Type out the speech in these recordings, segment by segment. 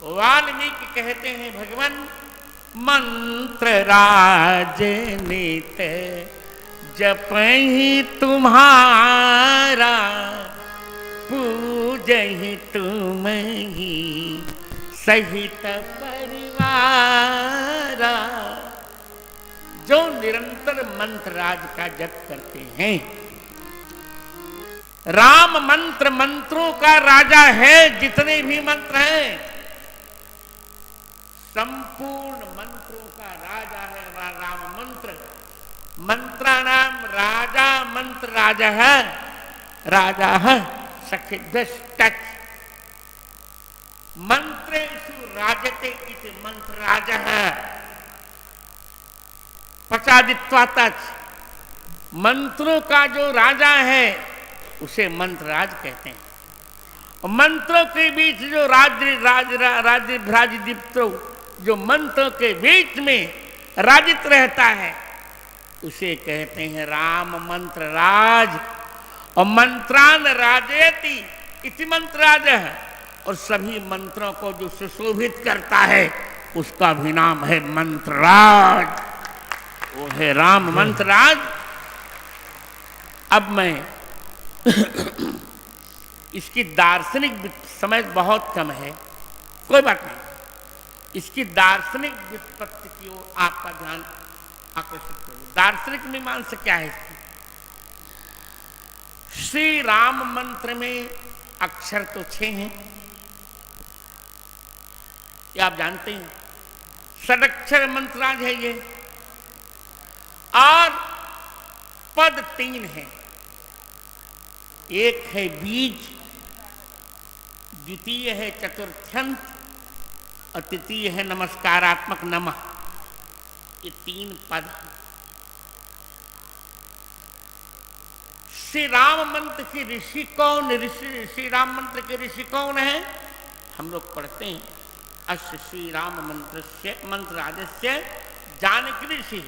वाल्मीकि कहते हैं भगवान मंत्र राजनीत जपहि तुम्हारा पूजहि तुम्हि सहित परिवारा। जो निरंतर मंत्र राज का जप करते हैं, राम मंत्र मंत्रों का राजा है। जितने भी मंत्र हैं संपूर्ण मंत्रों का राजा है राम मंत्र। मंत्राणाम राजा मंत्र राजा है, राजा है सखिभ्यष्टच मंत्रेषु राजते इति मंत्र राजा है पचादित्वातच। मंत्रों का जो राजा है उसे मंत्रराज कहते हैं। मंत्रों के बीच जो राजदीप्त जो मंत्रों के बीच में राजित रहता है उसे कहते हैं राम मंत्र राज। और मंत्रान राजयति इति मंत्रराज है। और सभी मंत्रों को जो सुशोभित करता है उसका भी नाम है मंत्रराज, वो है राम मंत्रराज। अब मैं इसकी दार्शनिक समझ बहुत कम है, कोई बात नहीं, इसकी दार्शनिक व्युत्पत्ति की ओर आपका ध्यान आकर्षित करूं। दार्शनिक मीमांसा क्या है इसकी? श्री राम मंत्र में अक्षर तो 6 हैं, ये आप जानते हैं। षडक्षर मंत्रराज है ये। और पद 3 है। एक है बीज, द्वितीय है चतुर्थ्यंत और तृतीय है नमस्कारात्मक नमः। ये 3 पद हैं। श्री राम मंत्र के ऋषि कौन? श्री राम मंत्र के ऋषि कौन है? हम लोग पढ़ते हैं अस्य श्री राम मंत्र राजस्य जानकी ऋषि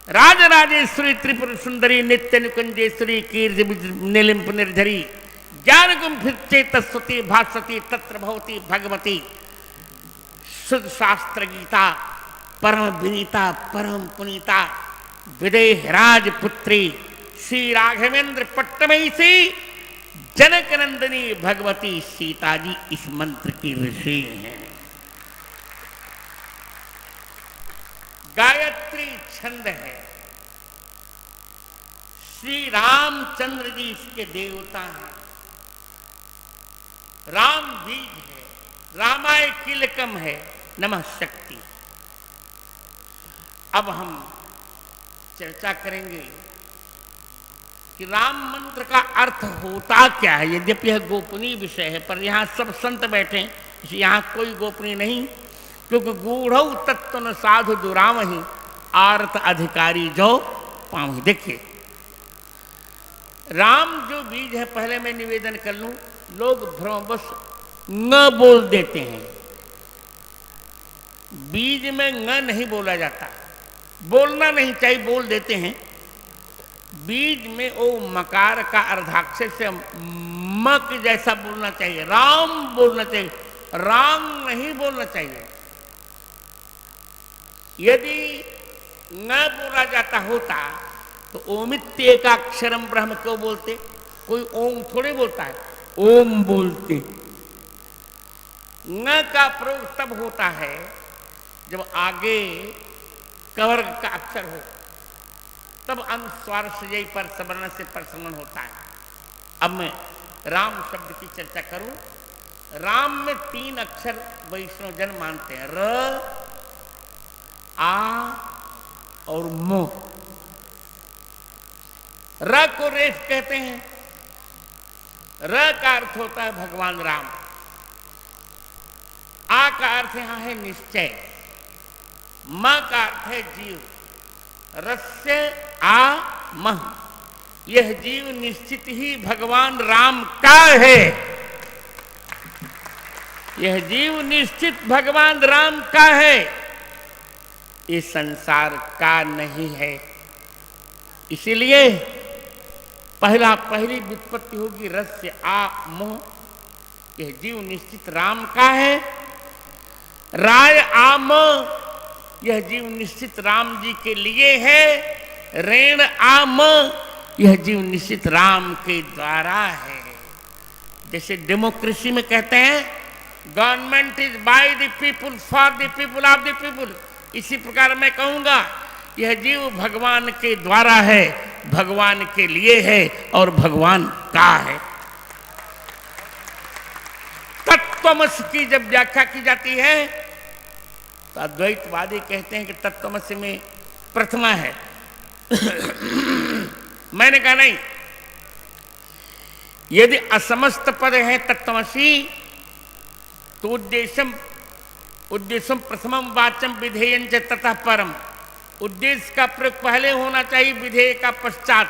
राजराजेश्वरी त्रिपुर सुंदरी नित्य निकुंजेश्वरी कीर्ति निलिंप निर्झरी ज्ञान गुंफित तस्वती भास्वती तत्र भवती भगवती शुद्ध शास्त्र गीता परम विनीता परम पुनीता विदेह राजपुत्री श्री राघवेंद्र पट्टमई से जनक नंदिनी भगवती सीता जी इस मंत्र की ऋषि हैं। गायत्री छंद है। श्री रामचंद्र जी इसके देवता हैं। राम बीज है, रामाय कीलकम है, नमः शक्ति। अब हम चर्चा करेंगे कि राम मंत्र का अर्थ होता क्या है। यद्यपि यह गोपनीय विषय है पर यहाँ सब संत बैठे, यहाँ कोई गोपनीय नहीं, क्योंकि गूढ़ तत्व न साधु दुराम ही आर्त अधिकारी जो पाऊँ। देखिए राम जो बीज है, पहले मैं निवेदन कर लूं, लोग भ्रमवश न बोल देते हैं। बीज में न नहीं बोला जाता, बोलना नहीं चाहिए, बोल देते हैं। बीज में ओ मकार का अर्धाक्षर से म के जैसा बोलना चाहिए, राम बोलना चाहिए, राम नहीं बोलना चाहिए। यदि न बोला जाता होता तो ओमित्येकाक्षरम ब्रह्म क्यों बोलते? कोई ओम थोड़े बोलता है, ओम बोलते। न का प्रयोग तब होता है जब आगे कवर्ग का अक्षर हो, तब अनुस्वार से पर सवर्ण से परसमन होता है। अब मैं राम शब्द की चर्चा करूं। राम में 3 अक्षर वैष्णव जन मानते हैं, र आ और मो। र को रेफ कहते हैं। र का अर्थ होता है भगवान राम। आ का अर्थ यहां है निश्चय। म का अर्थ है जीव। रस्य आ मह, यह जीव निश्चित ही भगवान राम का है। यह जीव निश्चित भगवान राम का है, इस संसार का नहीं है। इसीलिए पहली व्युत्पत्ति होगी रस्य आ मोह। यह जीव निश्चित राम का है राय आम, यह जीव निश्चित राम जी के लिए है। ऋण आम, यह जीव निश्चित राम के द्वारा है। जैसे डेमोक्रेसी में कहते हैं government is by the people for the people of the people, इसी प्रकार मैं कहूंगा यह जीव भगवान के द्वारा है, भगवान के लिए है और भगवान का है। तत्त्वमसि की जब व्याख्या की जाती है तो अद्वैतवादी कहते हैं कि तत्त्वमसि में प्रथमा है। मैंने कहा नहीं, यदि असमस्त पद है तत्त्वमसि तो उद्देश्यम प्रथमम वाचम विधेयं च ततः परम, उद्देश्य का प्रयोग पहले होना चाहिए, विधेय का पश्चात।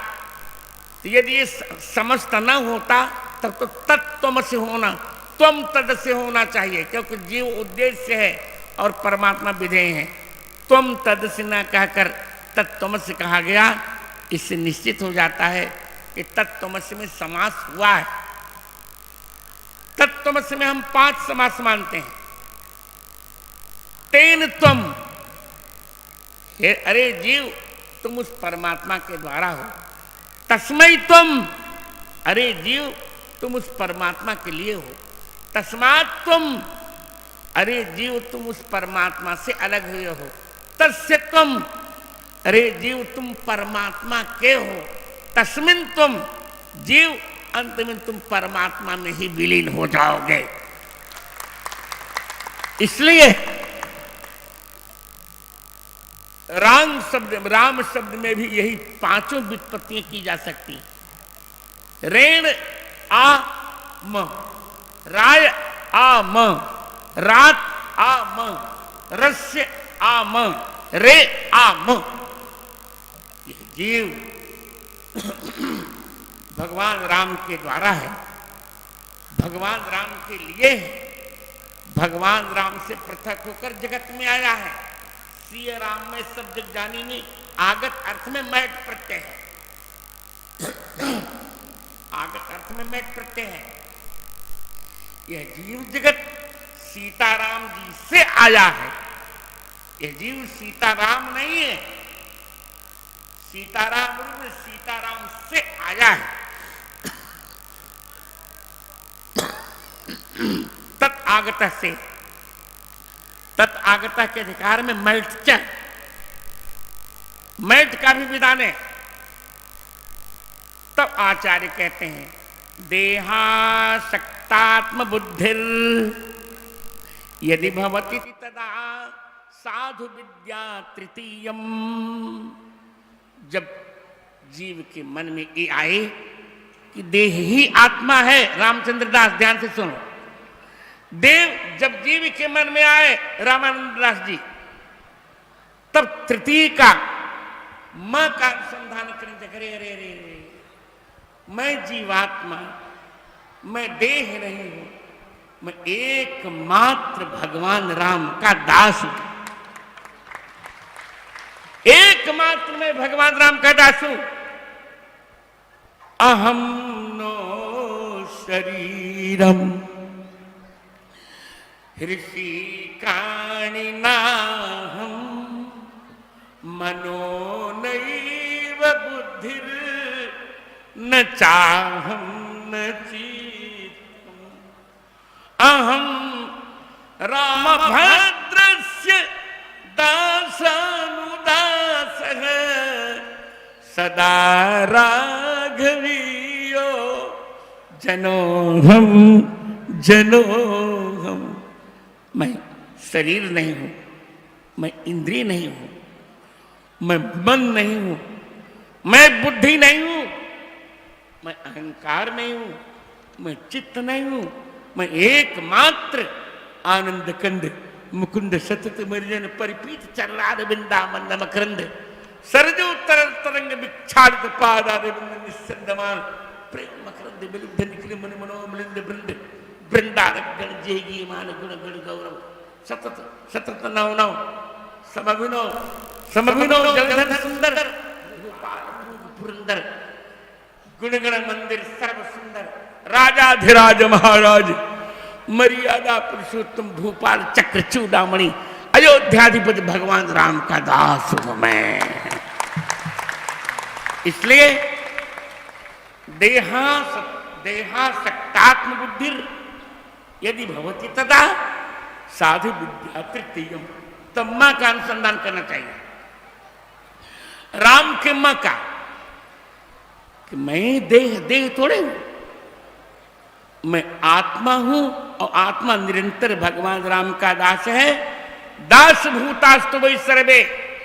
तो यदि ये समस्त न होता तब तो तत्त्वमसि होना, त्वम तद से होना चाहिए, क्योंकि जीव उद्देश्य है और परमात्मा विधेय है। त्वम तद से न कहकर तत्त्वमसि कहा गया, इससे निश्चित हो जाता है कि तत्त्वमसि में समास हुआ है। तत्त्वमसि में हम 5 समास मानते हैं। तेन त्वम, अरे जीव तुम उस परमात्मा के द्वारा हो। तस्मै तुम, अरे जीव तुम उस परमात्मा के लिए हो। तस्मात् तुम, अरे जीव तुम उस परमात्मा से अलग हुए हो। तस्य तुम, अरे जीव तुम परमात्मा के हो। तस्मिन् तुम, जीव अंत में तुम परमात्मा में ही विलीन हो जाओगे। इसलिए राम शब्द में भी यही 5 व्युत्पत्तियां की जा सकती। ऋण आ म, राय आ म, रात आ म, रस्य आ म, रे आ म। यह जीव भगवान राम के द्वारा है, भगवान राम के लिए है, भगवान राम से पृथक होकर जगत में आया है। श्री राम में सब जग जानी में आगत अर्थ में मैट प्रत्यय है, आगत अर्थ में मैट प्रत्यय है। यह जीव जगत सीताराम जी से आया है। यह जीव सीताराम नहीं है, सीताराम रूप सीताराम से आया है। तत्आगत से, तत्आगत के अधिकार में मैट च, मैट का भी विधान है। तब आचार्य कहते हैं देहासक्तात्म बुद्धिर यदि भवति तदा साधु विद्या तृतीयम। जब जीव के मन में ये आए कि देह ही आत्मा है, रामचंद्र दास ध्यान से सुनो, देव जब जीव के मन में आए रामानंद दास जी, तब तृतीय का म का अनुसंधान करें। अरे अरे अरे, मैं जीवात्मा, मैं देह नहीं हूं, मैं एकमात्र भगवान राम का दास हूं। एकमात्र मैं भगवान राम का दास हूं। अहम नो शरीरम ऋषि काणि नाहम मनो नैव बुद्धिर न चाहम न चेतम। अहम रामभद्रस्य दासानुदासः सदा राघवीयो जनोहम जनोहम। मैं शरीर नहीं हूं, मैं इंद्रिय नहीं हूं, मैं मन नहीं हूं, मैं बुद्धि नहीं हूं, मैं अहंकार नहीं हूं, मैं चित्त नहीं हूं, मैं एकमात्र आनंद कंद मुकुंद सतत मरिजन परिपीत चर्राद वृंदावन मकरंद सरजो तरल तरंग विक्षालित पादारविंद निस्संदमान प्रेम मकरंद विलुब्ध निखिल मन मनोमलिंद वृंद वृंदारक गण जेगी मान गुण गण गौरव सतत सतत नव नव समभिनो जगधर सुंदर गोपाल पुरंदर गुणगण मंदिर सर्व सुंदर राजाधिराज महाराज मर्यादा पुरुषोत्तम भूपाल चक्र चूड़ामणि अयोध्याधिपति भगवान राम का दास हूं मैं। इसलिए देहासक्तात्म बुद्धि यदि भवति तदा साधु विद्या तृतीयम, तब मां का अनुसंधान करना चाहिए। राम के मां का कि मैं देह थोड़े हूं, मैं आत्मा हूं और आत्मा निरंतर भगवान राम का दास है। दास भूतास्तु वै सर्वे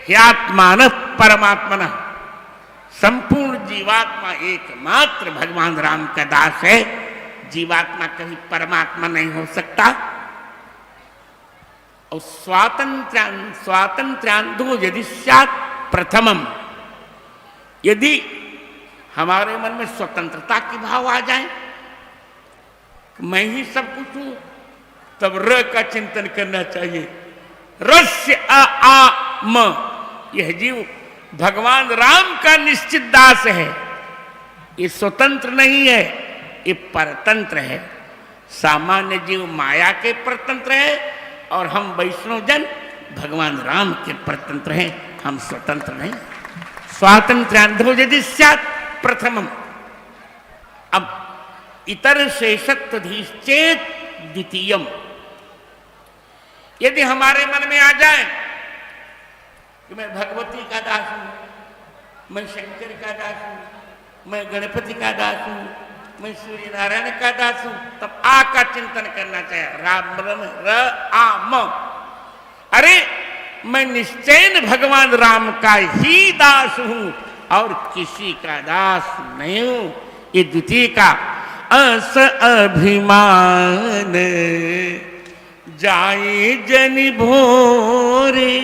ह्यात्मान परमात्मन, संपूर्ण जीवात्मा एकमात्र भगवान राम का दास है। जीवात्मा कभी परमात्मा नहीं हो सकता। और स्वातंत्र्यान्धो यदि स्यात् प्रथमम, यदि हमारे मन में स्वतंत्रता की भाव आ जाए, मैं ही सब कुछ हूं, तब र का चिंतन करना चाहिए। रस्य आ म, यह जीव भगवान राम का निश्चित दास है। ये स्वतंत्र नहीं है, ये परतंत्र है। सामान्य जीव माया के परतंत्र है और हम वैष्णव जन भगवान राम के परतंत्र हैं, हम स्वतंत्र नहीं। स्वातंत्र्यान्धो यदि स्यात् प्रथमम। अब इतर शेषत्वधीश्चेत द्वितीयम, यदि हमारे मन में आ जाए कि मैं भगवती का दास हूं, मैं शंकर का दास हूं, मैं गणपति का दास हूं, मैं सूर्य नारायण का दास हूं, तब आ का चिंतन करना चाहिए। राम र आ म, अरे मैं निश्चय भगवान राम का ही दास हूं और किसी का दास नहीं हूं। ये द्वितीय का अस अभिमान जाए जनि भोरे,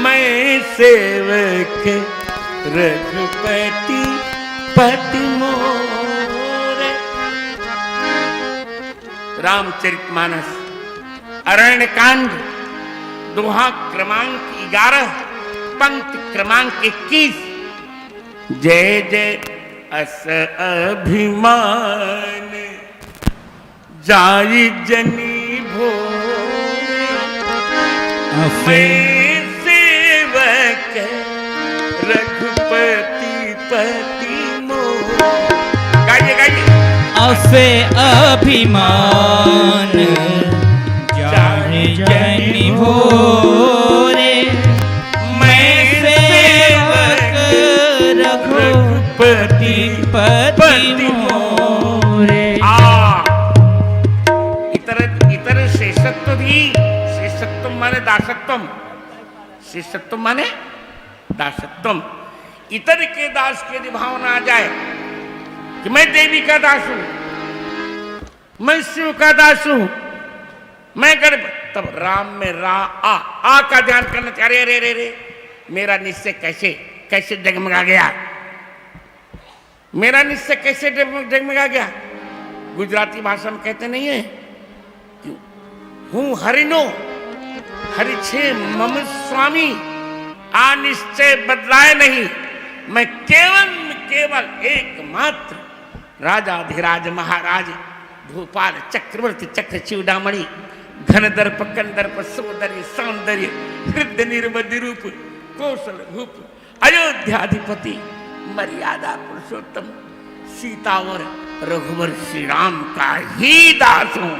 मैं सेवक रघुपति पति मोरे। रामचरितमानस अरण्य कांड दोहा क्रमांक 11 पंक्ति क्रमांक 21। जय जय अस अभिमान जाई जनी भोरे, मैं सेवक रघुपति पति मोरे। गाइए गाइए। असे अभिमान जाई जनी भोरे, मैं सेवक रघुपति पति मोरे। इतर शेषत्व भी, शेषत्व माने दासत्वम, शेषत्व माने दासत्वम। इतर के दास की यदि भावना आ जाए कि मैं देवी का दास हूं, मैं शिव का दास हूं, मैं तब राम में आ का ध्यान करना चाहिए। अरे रे रे, मेरा निश्चय कैसे जगमगा गया, मेरा निश्चय कैसे जगमगा गया। गुजराती भाषा में कहते नहीं है, हूं हरिनो हरि छे मम स्वामी, आ निश्चय बदलाए नहीं। मैं केवल एकमात्र राजाधिराज महाराज भूपाल चक्रवर्ती चक्र चूड़ामणि घन दर्प कंदर्प सौंदर्य सौंदर्य हृदय निर्मद रूप कौशल भूप अयोध्याधिपति मर्यादा पुरुषोत्तम सीता और रघुवर श्री राम का ही दास हूं।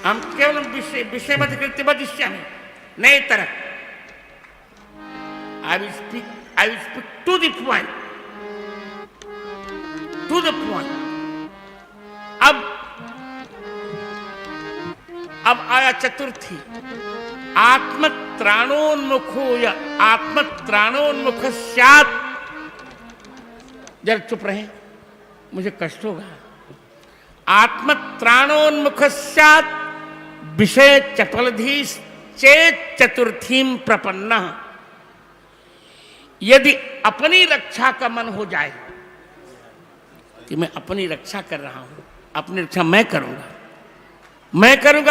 हम केवल विषय मत करते भविष्य में नहीं तरह। I will speak to the point. अब आया चतुर्थी, आत्मत्राणोन्मुखो या आत्मत्राणोन्मुख स्यात्। जरा चुप रहे, मुझे कष्ट होगा। आत्मत्राणोन्मुख स्यात् विषय चपलधीश चेत चतुर्थीम प्रपन्ना। यदि अपनी रक्षा का मन हो जाए कि मैं अपनी रक्षा कर रहा हूं, अपनी रक्षा मैं करूंगा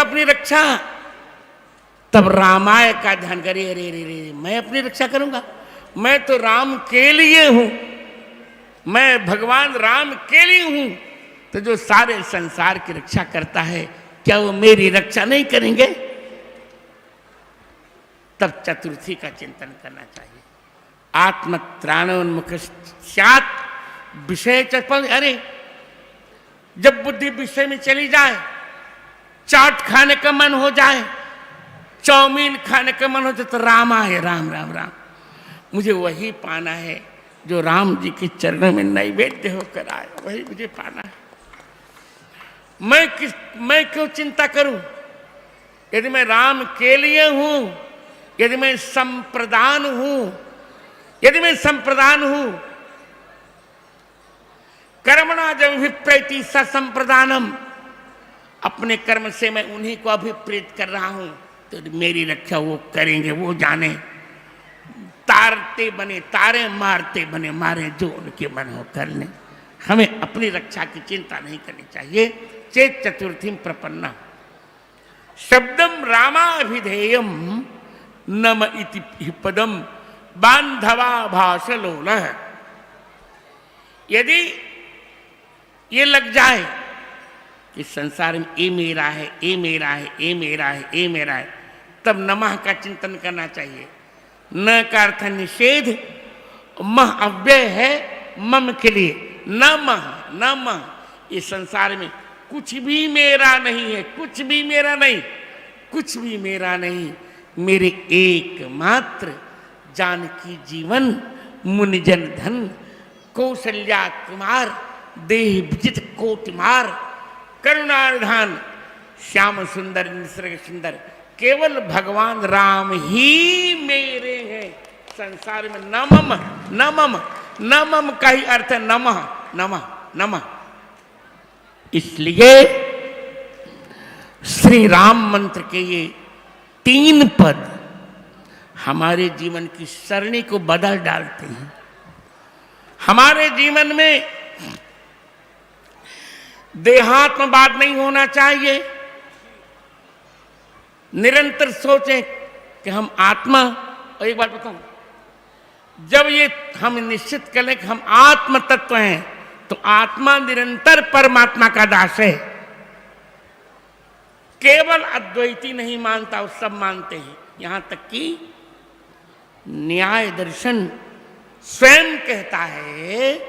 अपनी रक्षा, तब रामाय का ध्यान करिए। रे मैं अपनी रक्षा करूंगा, मैं तो राम के लिए हूं, मैं भगवान राम के लिए हूं। तो जो सारे संसार की रक्षा करता है, क्या वो मेरी रक्षा नहीं करेंगे? तब चतुर्थी का चिंतन करना चाहिए। आत्मत्राणोन्मुख स्यात् विषय चपल। अरे जब बुद्धि विषय में चली जाए, चाट खाने का मन हो जाए, चाउमीन खाने का मन हो जाए, तो राम आए, राम राम राम। मुझे वही पाना है जो राम जी के चरणों में नैवेद्य होकर आए, वही मुझे पाना है। मैं क्यों चिंता करूं? यदि मैं राम के लिए हूं, यदि मैं संप्रदान हूं, कर्मणा जब विप्रेति स संप्रदानम, अपने कर्म से मैं उन्हीं को अभिप्रेत कर रहा हूं, तो मेरी रक्षा वो करेंगे, वो जाने। तारे मारते बने मारे, जो उनके मन हो कर ले। हमें अपनी रक्षा की चिंता नहीं करनी चाहिए। चेत चतुर्थी प्रपन्ना शब्दम रामाभिधेयम नम इति पदम बांधवा भाषलोल। यदि ये लग जाए कि संसार में ये मेरा है, ये मेरा है, ये मेरा है, ये मेरा है, तब नमः का चिंतन करना चाहिए। न का अर्थ निषेध, मह अव्यय है मम के लिए। नमः इस संसार में कुछ भी मेरा नहीं है, कुछ भी मेरा नहीं, कुछ भी मेरा नहीं। मेरे एकमात्र जानकी जीवन, मुनिजन धन, कौशल्या कुमार, देह विजित कोटिमार, करुणानिधान, श्याम सुंदर निसर्ग सुंदर, केवल भगवान राम ही मेरे हैं संसार में। नमम का ही अर्थ है नमः। इसलिए श्री राम मंत्र के ये 3 पद हमारे जीवन की सरणी को बदल डालते हैं। हमारे जीवन में देहात्मवाद नहीं होना चाहिए। निरंतर सोचें कि हम आत्मा। और एक बात बताऊं, जब ये हम निश्चित कर लें कि हम आत्म तत्व हैं, तो आत्मा निरंतर परमात्मा का दास है। केवल अद्वैती नहीं मानता, वो सब मानते हैं। यहां तक कि न्याय दर्शन स्वयं कहता है,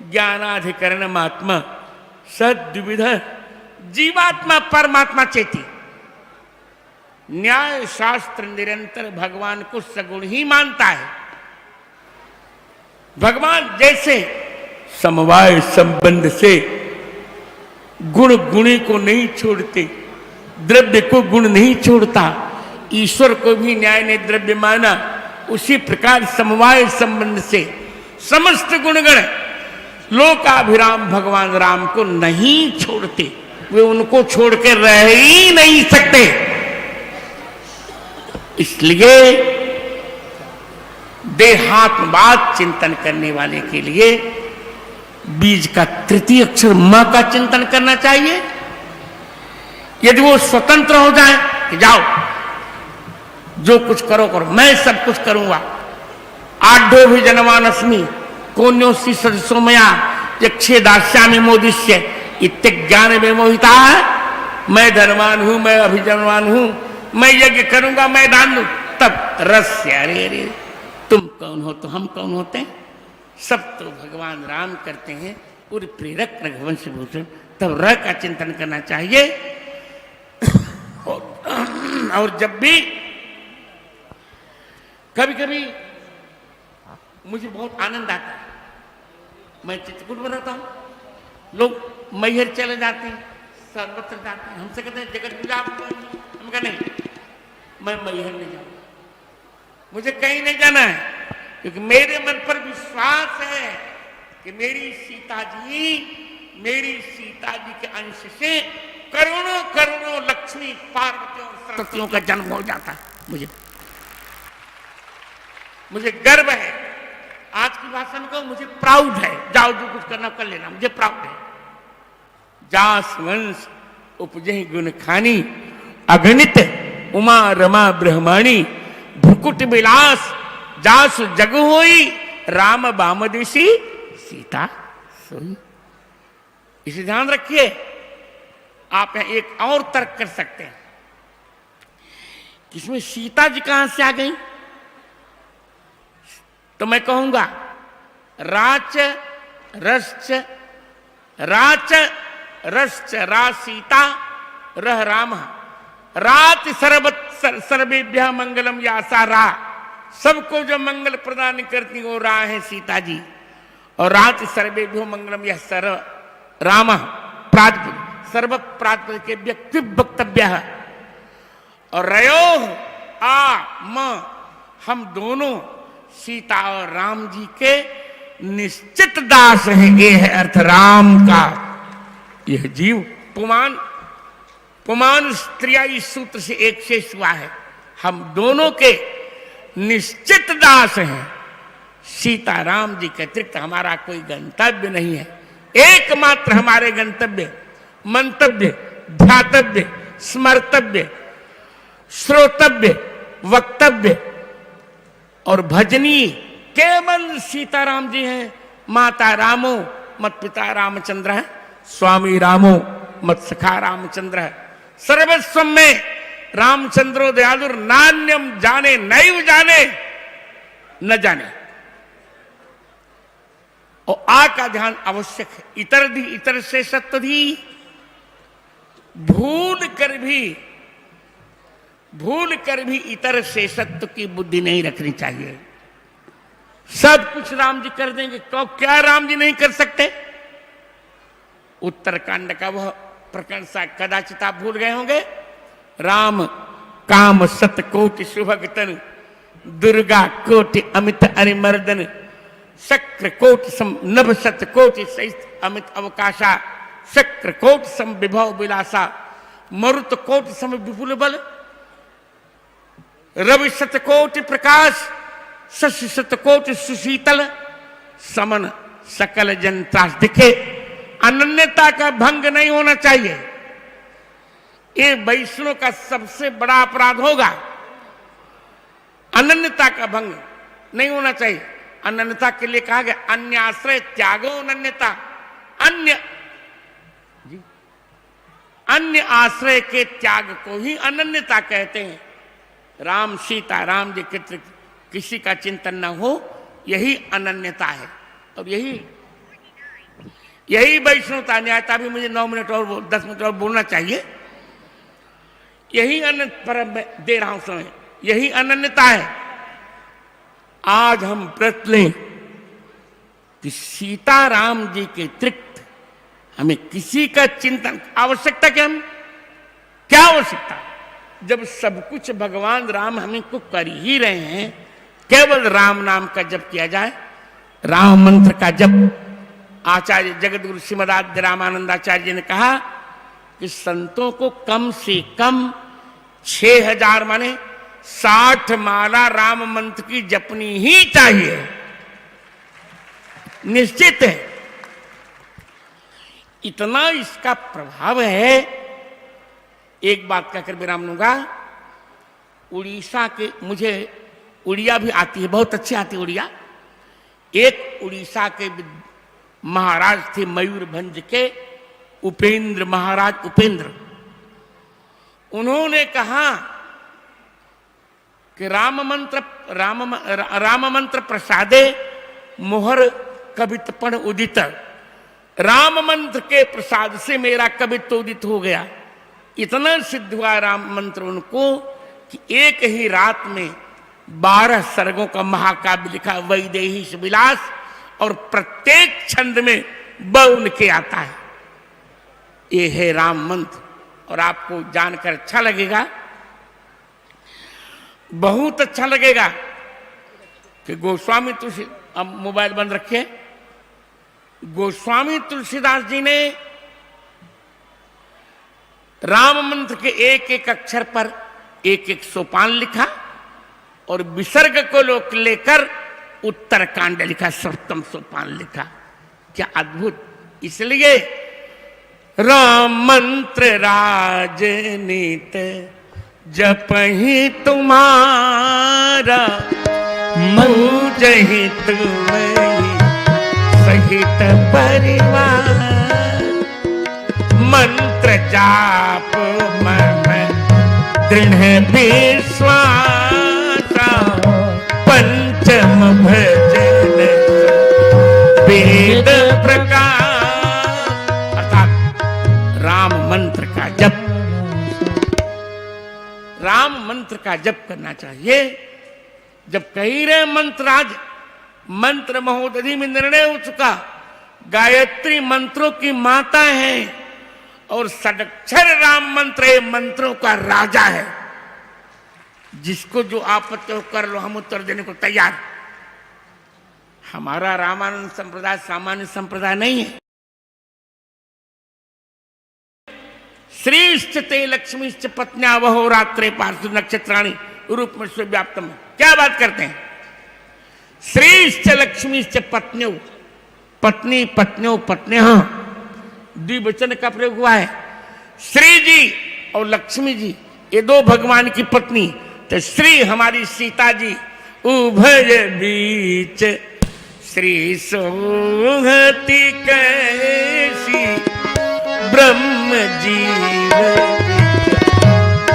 ज्ञानाधिकरण आत्मा सद्विविध जीवात्मा परमात्मा चेती। न्याय शास्त्र निरंतर भगवान को सगुण ही मानता है। भगवान जैसे समवाय संबंध से गुण गुणी को नहीं छोड़ते, द्रव्य को गुण नहीं छोड़ता, ईश्वर को भी न्याय ने द्रव्य माना। उसी प्रकार समवाय संबंध से समस्त गुणगण लोकाभिराम भगवान राम को नहीं छोड़ते। वे उनको छोड़ के रह ही नहीं सकते। इसलिए देहात्मवाद चिंतन करने वाले के लिए बीज का तृतीय अक्षर म का चिंतन करना चाहिए। यदि वो स्वतंत्र हो जाए कि जाओ जो कुछ करो करो, मैं सब कुछ करूंगा। आढ़ो भी जनमानस्मि कोन्योसी सदस्यो मया यक्षे दास्यामि मोदिष्य इत्ते ज्ञान में मोहिता है। मैं धनवान हूं, मैं अभिजनवान हूं, मैं यज्ञ करूंगा, मैं दान दूं। तब रस, अरे तुम कौन हो तो हम कौन होते हैं? सब तो भगवान राम करते हैं। पूरे प्रेरक रघुवंश भूषण। तब र का चिंतन करना चाहिए। और जब भी कभी कभी मुझे बहुत आनंद आता है, मैं चित्रकूट में रहता हूँ, लोग मैहर चले जाते हैं, सर्वत्र जाते हैं, हमसे कहते हैं जगत पूजा। हम कहा नहीं, मैं मैहर नहीं जाऊंगा, मुझे कहीं नहीं जाना है, क्योंकि मेरे मन पर विश्वास है कि मेरी सीता जी के अंश से करोड़ों करोड़ों लक्ष्मी पार्वती और सरस्वतियों का जन्म हो जाता है। मुझे गर्व है। आज की भाषा में कहूं, मुझे प्राउड है। जाओ जो कुछ करना कर लेना, मुझे प्राउड है। जास वंश उपजे गुण खानी, अगणित उमा रमा ब्रह्माणी, भुकुट विलास जास जग होई, राम बामदेशी सीता सोई। इसे ध्यान रखिए। आप यहां एक और तर्क कर सकते हैं कि इसमें सीता जी कहां से आ गई, तो मैं कहूंगा राच रश्च, राच रश्च रा सीता रह राम, रात सर्वेभ्य मंगलम यासा रा, सबको जो मंगल प्रदान करती वो रा है सीता जी, और रात सर्वेभ्यो मंगलम यह सर्व राम सर्व प्रातिपदिक के व्यक्ति वक्तव्य है, और रयो आ म हम दोनों सीता और राम जी के निश्चित दास हैं। ये है अर्थ राम का। यह जीव पुमान पुमान स्त्रिया इस सूत्र से एक शेष हुआ है। हम दोनों के निश्चित दास हैं। सीता राम जी के अतिरिक्त हमारा कोई गंतव्य नहीं है। एकमात्र हमारे गंतव्य, मंतव्य, ध्यातव्य, स्मर्तव्य, श्रोतव्य, वक्तव्य और भजनीय केवल सीताराम जी हैं। माता रामो मत पिता रामचंद्र है, स्वामी रामो मत सखा रामचंद्र है। सर्वस्व में रामचंद्रो दयालुर नान्यम जाने नैव जाने न जाने। और आ का ध्यान आवश्यक है। इतर धी इतर से सत्व धी, भूल कर भी इतर से सत्व की बुद्धि नहीं रखनी चाहिए। सब कुछ राम जी कर देंगे, तो क्या राम जी नहीं कर सकते? उत्तरकांड का वह प्रकरण सा कदाचित आप भूल गए होंगे। राम काम सत कोटि सुभगतन, दुर्गा कोटि अमित अरिमर्दन, शक्र कोटि सम नभ सत कोटि सहित अमित अवकाशा, शक्र कोटि सम विभव विलासा, मरुत कोटि सम विपुल बल, रवि शतकोटि प्रकाश, शशि शतकोटि सुशीतल, समन सकल जनता दिखे। अनन्यता का भंग नहीं होना चाहिए। ये वैष्णव का सबसे बड़ा अपराध होगा। अनन्यता का भंग नहीं होना चाहिए। अनन्यता के लिए कहा गया अन्य आश्रय त्यागो अनन्यता। अन्य आश्रय के त्याग को ही अनन्यता कहते हैं। राम सीता राम जी के किसी का चिंतन न हो, यही अनन्यता है। और यही वैष्णवता। न्यायता भी मुझे 9 मिनट और 10 मिनट और बोलना चाहिए। यही अनंत पर मैं दे रहा हूं समय, यही अनन्यता है। आज हम व्रत लें कि सीता राम जी के अतिरिक्त हमें किसी का चिंतन आवश्यकता क्या आवश्यकता? जब सब कुछ भगवान राम हमें को कर ही रहे हैं, केवल राम नाम का जप किया जाए। राम मंत्र का जप आचार्य जगतगुरु श्रीमदाद्य रामानंदाचार्य जी ने कहा कि संतों को कम से कम 6000 माने 60 माला राम मंत्र की जपनी ही चाहिए। निश्चित है, इतना इसका प्रभाव है। एक बात कहकर विराम लूंगा। उड़ीसा के, मुझे उड़िया भी आती है, बहुत अच्छी आती है उड़िया। एक उड़ीसा के महाराज थे मयूरभंज के, उपेंद्र महाराज उपेंद्र। उन्होंने कहा कि राम मंत्र प्रसादे मोहर कवित्वपण उदित। राम मंत्र के प्रसाद से मेरा कवित्व उदित हो गया। इतना सिद्ध हुआ राम मंत्र उनको कि एक ही रात में 12 सर्गों का महाकाव्य लिखा, वैदेही विलास, और प्रत्येक छंद में ब उनके आता है। ये है राम मंत्र। और आपको जानकर अच्छा लगेगा, बहुत अच्छा लगेगा कि गोस्वामी तुलसी, अब मोबाइल बंद रखिए, गोस्वामी तुलसीदास जी ने राम मंत्र के एक एक अक्षर पर एक एक सोपान लिखा और विसर्ग को लेकर उत्तरकांड लिखा, 7वां सोपान लिखा। क्या अद्भुत! इसलिए राम मंत्र राजनीत जपहि तुम्हारा, मऊजहि तुम्हि सहित परिवार। मंत्र जाप मन दृढ़ विश्वास पंचम भजन वेद प्रकाश। अर्थात राम मंत्र का जप, राम मंत्र का जप करना चाहिए। जब कही रहे मंत्रराज, मंत्र महोदधि में निर्णय हो चुका, गायत्री मंत्रों की माता है और षडक्षर राम मंत्र ये मंत्रों का राजा है। जिसको जो आपत्ति हो कर लो, हम उत्तर देने को तैयार। हमारा रामानंद संप्रदाय सामान्य संप्रदाय नहीं है। श्रीश्च ते लक्ष्मीश्च पत्न्या वहो रात्रे पार्श्व नक्षत्राणि रूप में व्याप्तम। क्या बात करते हैं? श्रीश्च लक्ष्मीश्च पत्न्यो, पत्नी पत्न्यो पत्न्यः द्विवचन का प्रयोग हुआ है। श्री जी और लक्ष्मी जी ये दो भगवान की पत्नी, तो श्री हमारी सीता जी, उभय बीच श्री सोहती कैसी ब्रह्म जीव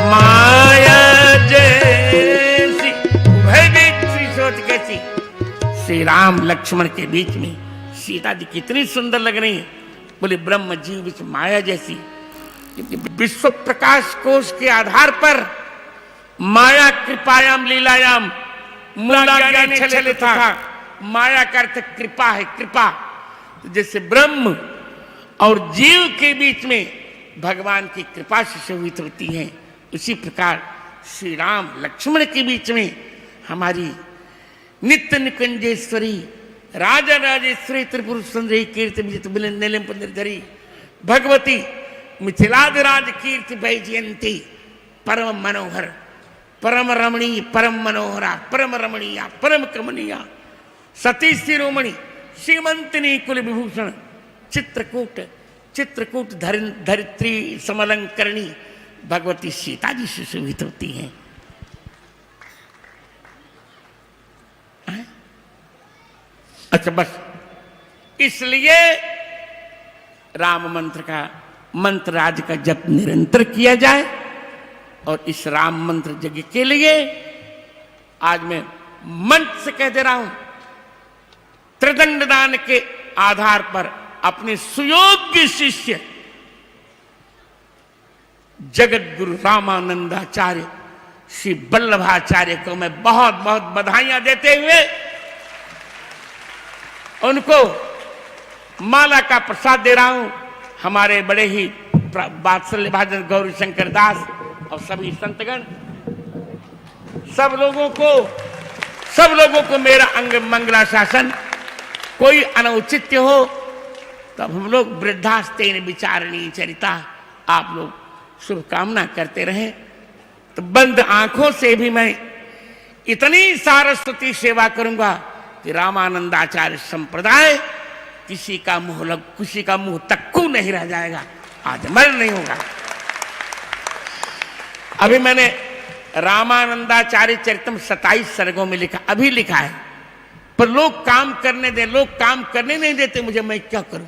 माया जैसी। उभय बीच श्री सोहती कैसी, श्री राम लक्ष्मण के बीच में सीता जी कितनी सुंदर लग रही है। बोले ब्रह्म जीव बीच माया जैसी। विश्व प्रकाश कोश के आधार पर माया कृपायाम लीलायाम मूला ज्ञान छले था। माया का अर्थ कृपा है, कृपा। तो जैसे ब्रह्म और जीव के बीच में भगवान की कृपा से शोभित होती है, उसी प्रकार श्री राम लक्ष्मण के बीच में हमारी नित्य निकुंजेश्वरी राजा राजेश्वरी त्रिपुर सुंदरी कीर्ति विजित नीलम पंद्रधरी भगवती मिथिलादिराज कीर्ति वैजयंती परम मनोहर परम रमणीय परम मनोहरा परम रमणीया परम कमनीया सती शिरोमणि श्रीमंतिनी कुल विभूषण चित्रकूट चित्रकूट धरित्री समलंकरणी भगवती सीता जी से सुशोभित होती हैं। अच्छा बस इसलिए राम मंत्र का मंत्रराज का जप निरंतर किया जाए। और इस राम मंत्र यज्ञ के लिए आज मैं मंच से कह दे रहा हूं, त्रिदंड दान के आधार पर अपने सुयोग्य शिष्य जगत गुरु रामानंदाचार्य श्री वल्लभाचार्य को मैं बहुत बहुत बधाइयां देते हुए उनको माला का प्रसाद दे रहा हूं। हमारे बड़े ही वात्सल्य भाजन गौरी शंकर दास और सभी संतगण सब लोगों को मेरा अंग मंगलाशासन। कोई अनौचित्य हो तब हम लोग वृद्धास्तेन विचारणी चरिता आप लोग शुभकामना करते रहें। तो बंद आंखों से भी मैं इतनी सारस्वती सेवा करूंगा कि रामानंदाचार्य संप्रदाय किसी का मुंह तक्कू नहीं रह जाएगा, आजमर नहीं होगा। अभी मैंने रामानंदाचार्य चरितम 27 सर्गों में लिखा, अभी लिखा है, पर लोग काम करने दे, लोग काम करने नहीं देते मुझे, मैं क्या करूं?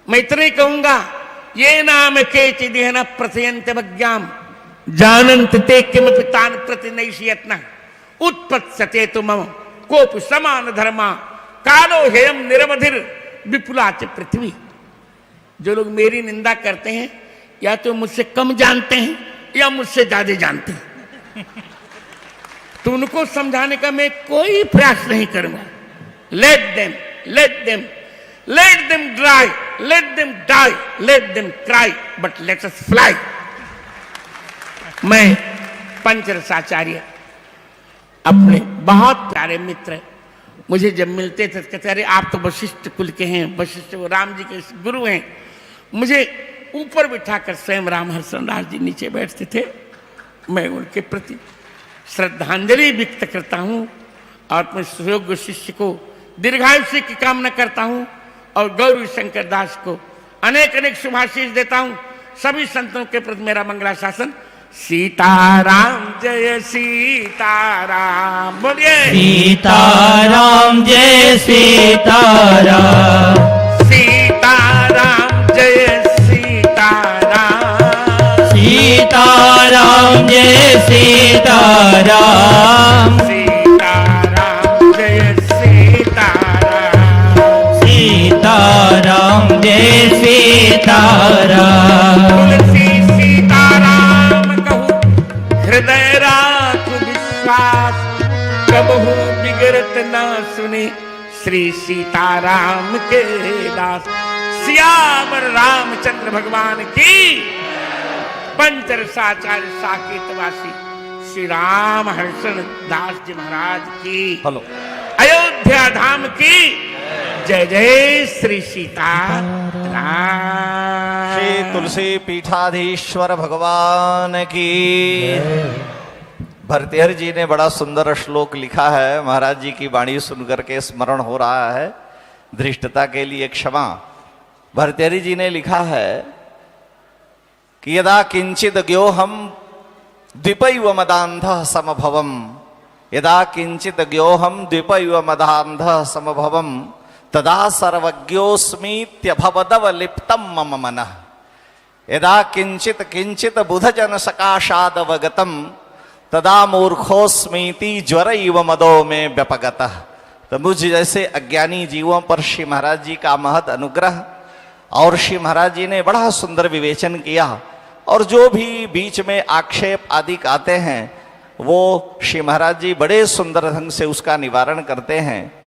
मैं इतना ही कहूंगा, ये नाम के चिदेन प्रथयन्ते वज्ञाम जानन्त ते किमपि तान प्रति नैषयत्न उत्पत्स्यते तु मम कोपि समान धर्मा कालो हेयम निरवधिर विपुलाच पृथ्वी। जो लोग मेरी निंदा करते हैं या तो मुझसे कम जानते हैं या मुझसे ज्यादा जानते हैं, तो उनको समझाने का मैं कोई प्रयास नहीं करूंगा। Let them dry, let them die, let them cry, but let us fly. मैं पंचरसाचार्य अपने बहुत प्यारे मित्र मुझे जब मिलते थे कहते अरे आप तो वशिष्ठ कुल के हैं, वशिष्ठ राम जी के गुरु हैं। मुझे ऊपर बिठाकर स्वयं रामहर्षण दास जी नीचे बैठते थे। मैं उनके प्रति श्रद्धांजलि व्यक्त करता हूँ और अपने सुयोग्य शिष्य को दीर्घायुष्य की कामना करता हूँ और गौरी शंकर दास को अनेक अनेक शुभाशीष देता हूँ। सभी संतों के प्रति मेरा मंगलाशासन। सीताराम जय सीताराम बोलिए। सीताराम जय सीताराम, सीताराम जय सीताराम, न सुने श्री सीताराम के दास। सियावर रामचंद्र भगवान की, पंचरसाचार्य साकेतवासी श्री राम हर्षण दास जी महाराज की, हेलो अयोध्या धाम की जय जय श्री सीता राम। श्री तुलसी पीठाधीश्वर भगवान की। भरतेहर जी ने बड़ा सुंदर श्लोक लिखा है, महाराज जी की वाणी सुनकर के स्मरण हो रहा है, धृष्टता के लिए क्षमा। भरतेहरी जी ने लिखा है कि यदा किंचित ज्ञोहम द्विपैव मदान्धः समभवम, यदा किंचित ज्ञोहम द्विपैव मदान्धः समभवम, तदा सर्वज्ञोऽस्मीत्यभवदवलिप्तं मम मनः। यदा किंचित किंचित बुधजन सकाशादवगतम, तदा मूर्खोस्मीति ज्वर इव मदो में व्यपगतः। तो मुझ जैसे अज्ञानी जीवों पर श्री महाराज जी का महद अनुग्रह, और श्री महाराज जी ने बड़ा सुंदर विवेचन किया, और जो भी बीच में आक्षेप आदि आते हैं वो श्री महाराज जी बड़े सुंदर ढंग से उसका निवारण करते हैं।